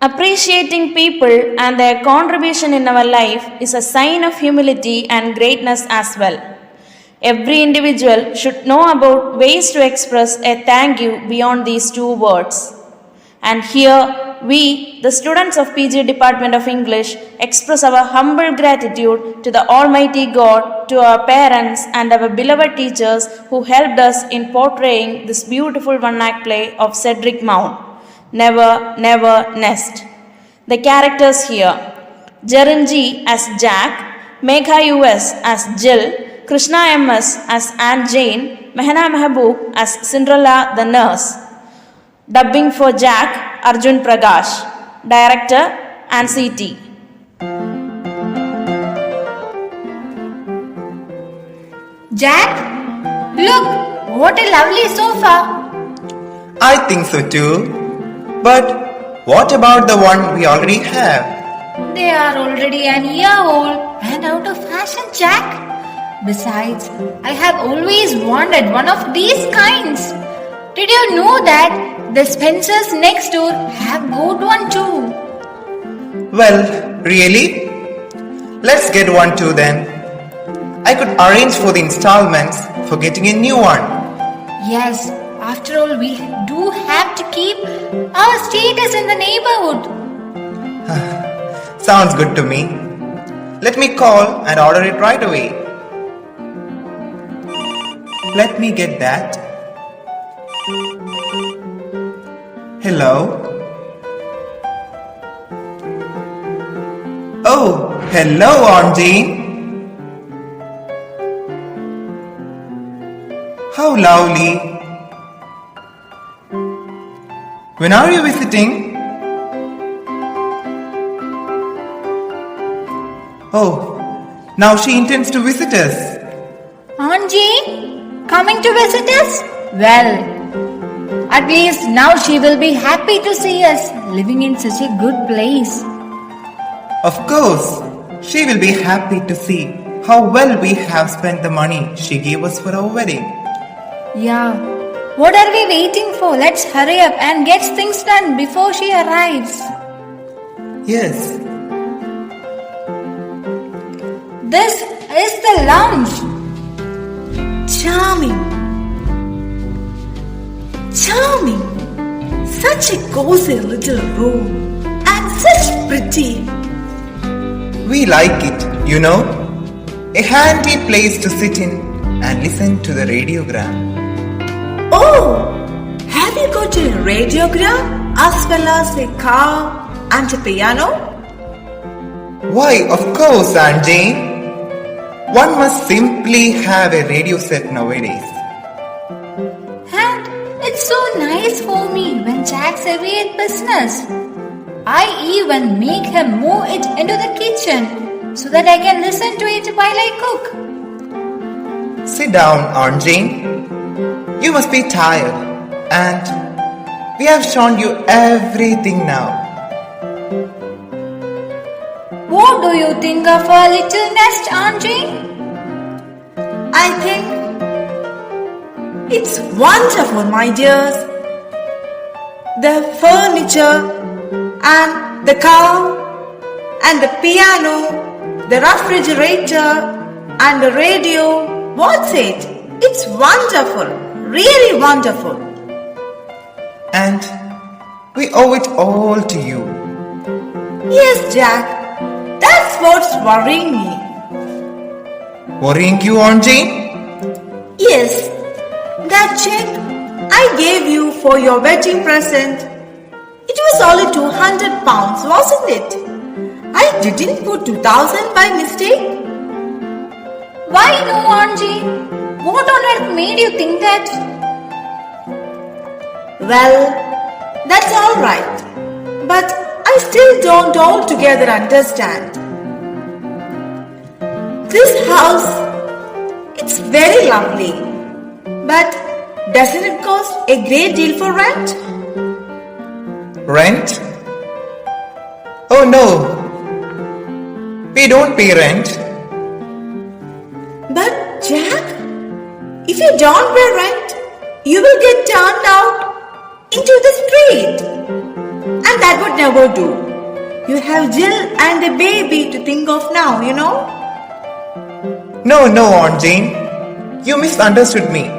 Appreciating people and their contribution in our life is a sign of humility and greatness as well. Every individual should know about ways to express a thank you beyond these two words. And here, we, the students of PG Department of English, express our humble gratitude to the Almighty God, to our parents, and our beloved teachers who helped us in portraying this beautiful one-act play of Cedric Mount, Never, Never Nest. The characters here: Jaranji as Jack, Megha US as Jill, Krishna MS as Aunt Jane, Mehna Mehboob as Cinderella the nurse. Dubbing for Jack, Arjun Prakash. Director, NCT. Jack, look, what a lovely sofa. I think so too. But what about the one we already have? They are already an year old and out of fashion, Jack. Besides, I have always wanted one of these kinds. Did you know that the Spencers next door have got one too? Well, really? Let's get one too then. I could arrange for the installments for getting a new one. Yes, after all, we do have to keep our status in the neighborhood. Sounds good to me. Let me call and order it right away. Let me get that. Hello? Oh, hello, Aunt Jane. How lovely. When are you visiting? Oh, now she intends to visit us. Aunt Jane, coming to visit us? Well, at least now she will be happy to see us living in such a good place. Of course, she will be happy to see how well we have spent the money she gave us for our wedding. Yeah, what are we waiting for? Let's hurry up and get things done before she arrives. Yes. This is the lounge. Charming. Charming. Such a cozy little room and such pretty. We like it, you know. A handy place to sit in and listen to the radiogram. Oh, have you got a radiogram as well as a car and a piano? Why, of course, Aunt Jane. One must simply have a radio set nowadays. And it's so nice for me when Jack's away at business. I even make him move it into the kitchen so that I can listen to it while I cook. Sit down, Aunt Jane. You must be tired, and we have shown you everything now. What do you think of our little nest, Aunt Jane? I think it's wonderful, my dears. The furniture and the car and the piano, the refrigerator and the radio. What's it? It's wonderful, really wonderful. And we owe it all to you. Yes, Jack. That's what's worrying me. Worrying you, Aunt Jane? Yes, that check I gave you for your wedding present, it was only £200, wasn't it? I didn't put 2,000 by mistake. Why no, Aunt Jane? What on earth made you think that? Well, that's alright. But I still don't altogether understand. This house, it's very lovely. But doesn't it cost a great deal for rent? Rent? Oh no. We don't pay rent. But Jack, if you don't pay rent, you will get turned out into the street. And that would never do. You have Jill and a baby to think of now, you know? No, Aunt Jane. You misunderstood me.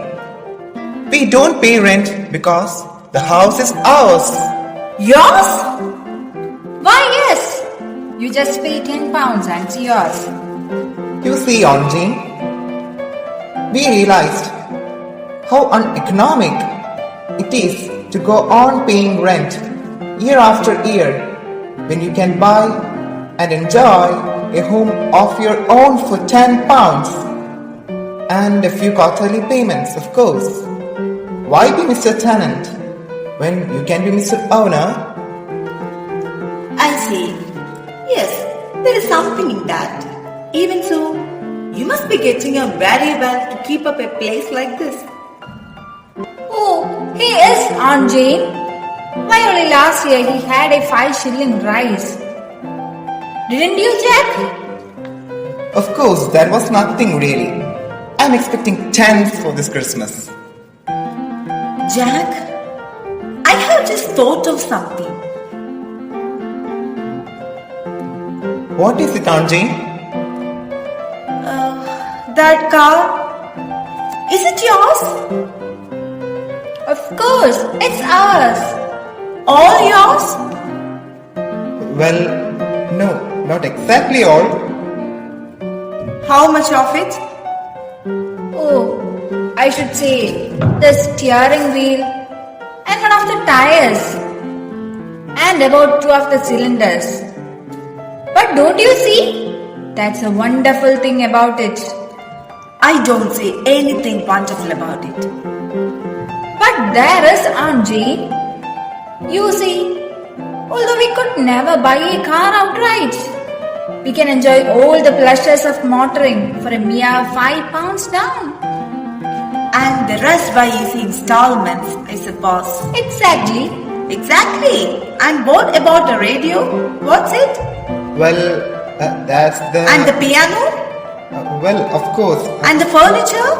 We don't pay rent because the house is ours. Yours? Why, yes. You just pay 10 pounds and it's yours. You see, Aunt Jane, we realized how uneconomic it is to go on paying rent year after year when you can buy and enjoy a home of your own for 10 pounds and a few quarterly payments, of course. Why be Mr. Tenant when you can be Mr. Owner? I see. Yes, there is something in that. Even so, you must be getting on very well to keep up a place like this. Oh, he is, Aunt Jane. Why, only last year he had a 5-shilling rise. Didn't you, Jack? Of course, that was nothing really. I'm expecting 10 for this Christmas. Jack, I have just thought of something. What is it, Aunt Jane? That car, is it yours? Of course, it's ours. All yours? Well, no, not exactly all. How much of it? Oh, I should say the steering wheel and one of the tires and about 2 of the cylinders. But don't you see? That's a wonderful thing about it. I don't say anything wonderful about it. But there is, Aunt Jane. You see, although we could never buy a car outright, we can enjoy all the pleasures of motoring for a mere 5 pounds down. And the rest by easy installments, I suppose. Exactly. Exactly. And what about the radio? What's it? Well, that's the... And the piano? well, of course. And the furniture?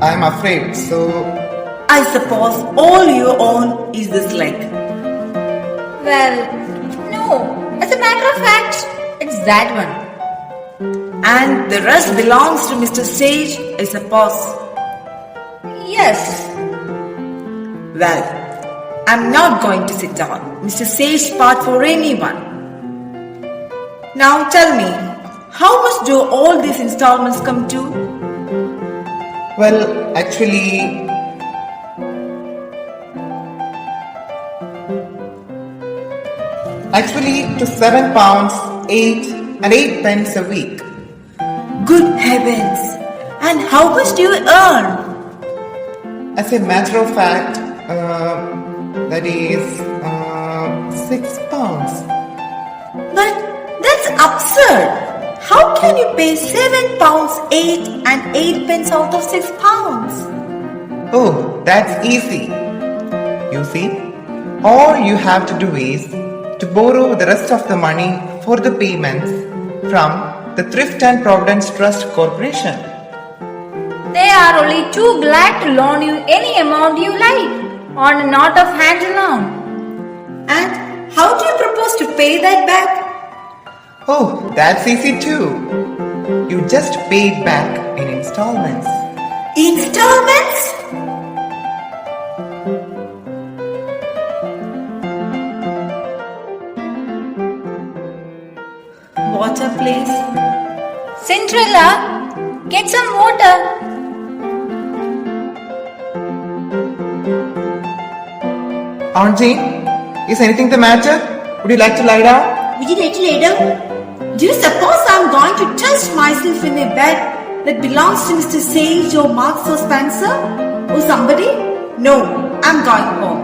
I'm afraid, so... I suppose all you own is this leg. Well, no. As a matter of fact, it's that one. And the rest belongs to Mr. Sage, I suppose. Yes. Well, I'm not going to sit down Mr. Sage's part for anyone. Now tell me, how much do all these installments come to? Well, actually... to 7 pounds, 8 and 8 pence a week. Good heavens! And how much do you earn? As a matter of fact, that is 6 pounds. But that's absurd! How can you pay 7 pounds 8 and 8 pence out of 6 pounds? Oh, that's easy. You see, all you have to do is to borrow the rest of the money for the payments from the Thrift and Providence Trust Corporation. They are only too glad to loan you any amount you like on a not of hand loan. And how do you propose to pay that back? Oh, that's easy too. You just pay it back in installments. Installments? Water, please. Cinderella, get some water. Aunt Jane, is anything the matter? Would you like to lie down? Would you like to lay down? Do you suppose I'm going to trust myself in a bed that belongs to Mr. Sage or Marks or Spencer? Or somebody? No, I'm going home.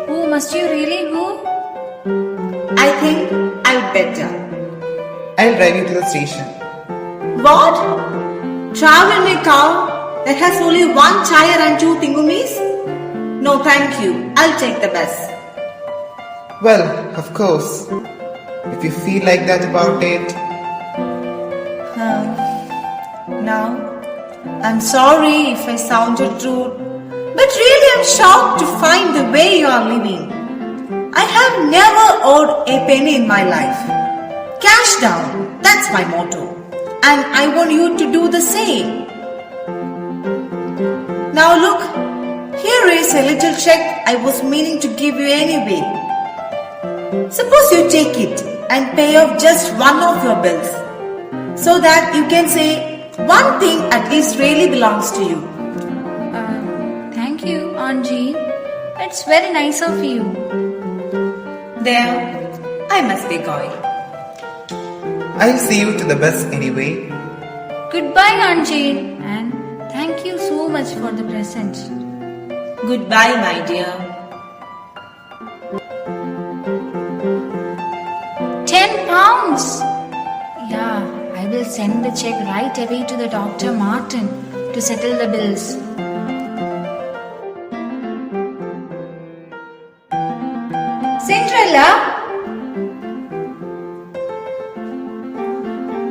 Oh, must you really go? I think I'd better. I'll drive you to the station. What? Travel in a car that has only one tire and 2 thingumies? No, thank you. I'll take the bus. Well, of course. If you feel like that about it. Now, I'm sorry if I sounded rude, but really I'm shocked to find the way you are living. I have never owed a penny in my life. Cash down, that's my motto. And I want you to do the same. Now look, here is a little check I was meaning to give you anyway. Suppose you take it and pay off just one of your bills, so that you can say one thing at least really belongs to you. Thank you, Aunt Jean. It's very nice of you. There, I must be going. I'll see you to the bus anyway. Goodbye, Aunt Jean. And thank you so much for the present. Goodbye, my dear. 10 pounds! Yeah, I will send the check right away to the Dr. Martin to settle the bills. Cinderella!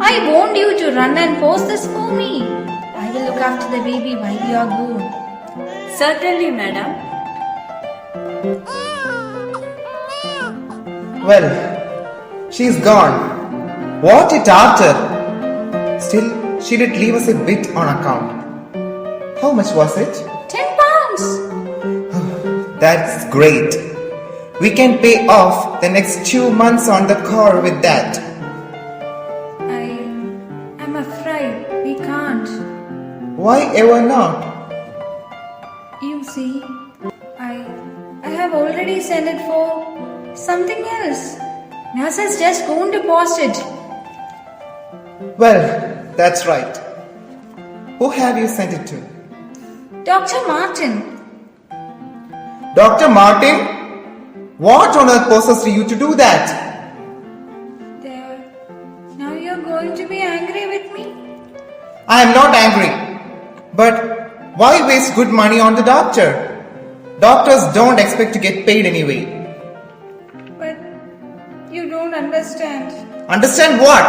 I warned you to run and post this for me. I will look after the baby while you are gone. Certainly, madam. Well, she's gone. What a tartar! Still, she did leave us a bit on account. How much was it? 10 pounds! That's great. We can pay off the next 2 months on the car with that. I'm afraid we can't. Why ever not? You see, I have already sent it for something else. Nasa's just going to post it. Well, that's right. Who have you sent it to? Dr. Martin. Dr. Martin? What on earth possessed you to do that? There. Now you're going to be angry with me? I am not angry. But why waste good money on the doctor? Doctors don't expect to get paid anyway. But you don't understand. Understand what?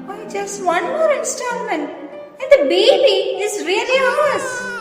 Why just one more installment? And the baby is really ours.